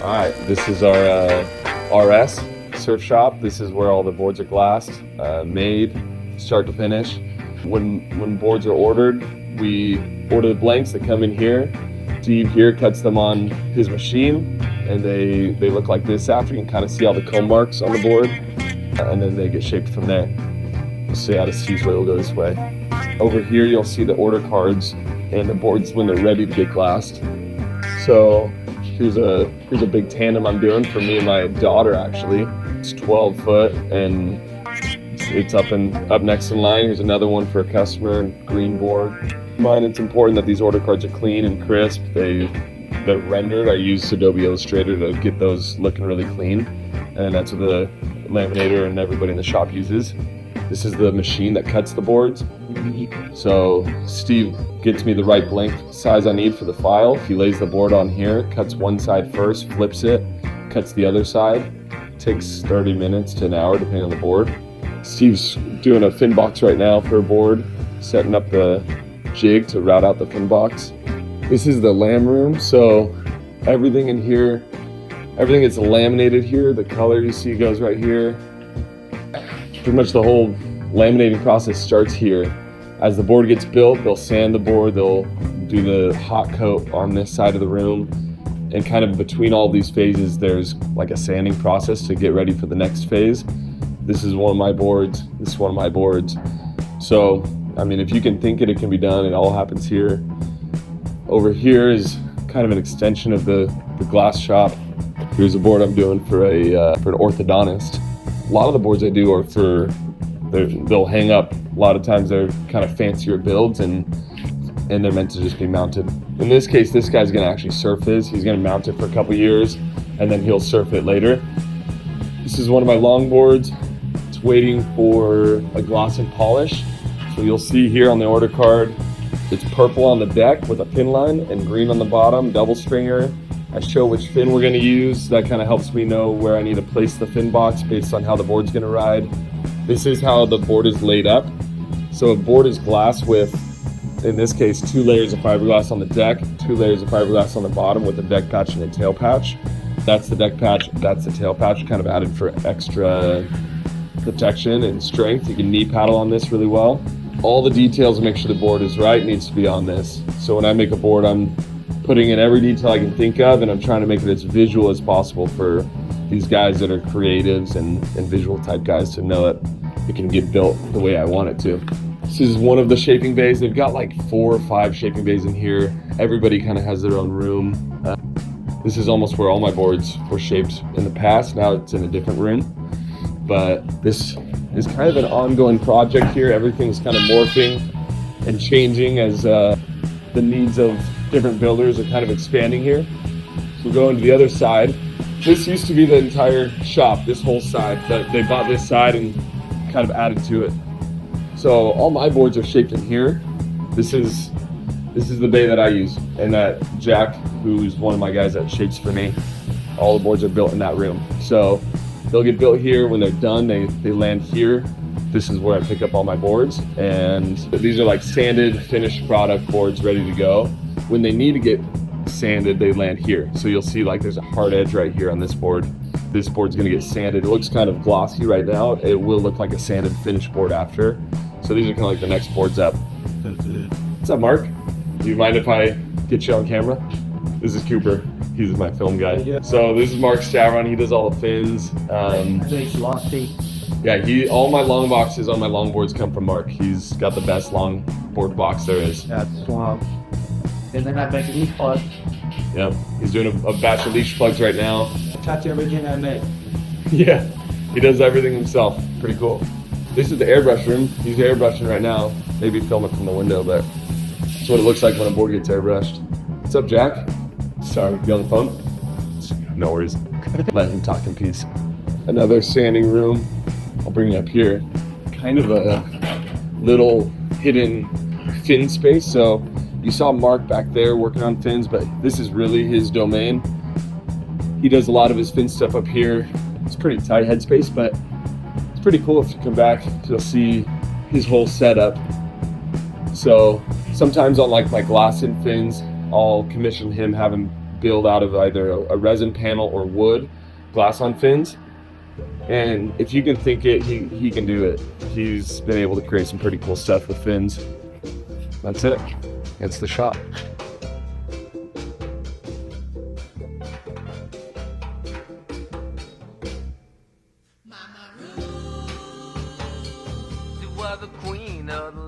All right, this is our RS surf shop. This is where all the boards are glassed, made, start to finish. When boards are ordered, we order the blanks that come in here. Steve here cuts them on his machine, and they look like this after. You can kind of see all the comb marks on the board, and then they get shaped from there. We'll see how Steve's way will go this way. Over here, you'll see the order cards and the boards when they're ready to get glassed. So here's a big tandem I'm doing for me and my daughter, actually. It's 12 foot and it's up next in line. Here's another one for a customer, green board. Mine, it's important that these order cards are clean and crisp. They're rendered. I use Adobe Illustrator to get those looking really clean. And that's what the laminator and everybody in the shop uses. This is the machine that cuts the boards. So Steve gets me the right blank size I need for the file. He lays the board on here, cuts one side first, flips it, cuts the other side. Takes 30 minutes to an hour depending on the board. Steve's doing a fin box right now for a board, setting up the jig to route out the fin box. This is the lam room, so everything in here, everything is laminated here. The color you see goes right here. Pretty much the whole laminating process starts here. As the board gets built, they'll sand the board, they'll do the hot coat on this side of the room, and kind of between all these phases, there's like a sanding process to get ready for the next phase. This is one of my boards, this is one of my boards. So, I mean, if you can think it, it can be done. It all happens here. Over here is kind of an extension of the glass shop. Here's a board I'm doing for an orthodontist. A lot of the boards I do are they'll hang up. A lot of times they're kind of fancier builds and they're meant to just be mounted. In this case, this guy's gonna actually surf his. He's gonna mount it for a couple years and then he'll surf it later. This is one of my long boards. It's waiting for a gloss and polish. So you'll see here on the order card, it's purple on the deck with a pin line and green on the bottom, double stringer. I show which fin we're gonna use. That kind of helps me know where I need to place the fin box based on how the board's gonna ride. This is how the board is laid up. So a board is glass with, in this case, 2 layers of fiberglass on the deck, 2 layers of fiberglass on the bottom with a deck patch and a tail patch. That's the deck patch, that's the tail patch, kind of added for extra protection and strength. You can knee paddle on this really well. All the details to make sure the board is right needs to be on this. So when I make a board, I'm putting in every detail I can think of, and I'm trying to make it as visual as possible for these guys that are creatives and visual type guys to know that it can get built the way I want it to. This is one of the shaping bays. They've got like 4 or 5 shaping bays in here. Everybody kind of has their own room. This is almost where all my boards were shaped in the past. Now it's in a different room. But this is kind of an ongoing project here. Everything's kind of morphing and changing as the needs of different builders are kind of expanding here. So we'll go into the other side. This used to be the entire shop, this whole side, but they bought this side and kind of added to it. So all my boards are shaped in here. This is the bay that I use, and that Jack, who's one of my guys that shapes for me, all the boards are built in that room. So they'll get built here. When they're done, they land here. This is where I pick up all my boards, and these are like sanded, finished product boards ready to go. When they need to get sanded, they land here. So you'll see like there's a hard edge right here on this board. This board's gonna get sanded. It looks kind of glossy right now. It will look like a sanded finished board after. So these are kind of like the next boards up. What's up, Mark? Do you mind if I get you on camera? This is Cooper. He's my film guy. Yeah. So this is Mark Stavron. He does all the fins. Yeah, all my long boxes on my long boards come from Mark. He's got the best long board box there is. That's wow. And then I make a leaf plug. Yep, he's doing a batch of leash plugs right now. Touch everything I make. Yeah, he does everything himself. Pretty cool. This is the airbrush room. He's airbrushing right now. Maybe film it from the window, but that's what it looks like when a board gets airbrushed. What's up, Jack? Sorry, you on the phone? No worries. Let him talk in peace. Another sanding room. I'll bring it up here. Kind of a little hidden fin space. So you saw Mark back there working on fins, but this is really his domain. He does a lot of his fin stuff up here. It's pretty tight headspace, but it's pretty cool. If you come back, you'll see his whole setup. So sometimes on like my glass and fins, I'll commission him, have him build out of either a resin panel or wood, glass on fins. And if you can think it, he can do it. He's been able to create some pretty cool stuff with fins. That's it. It's the shop. You are the queen of the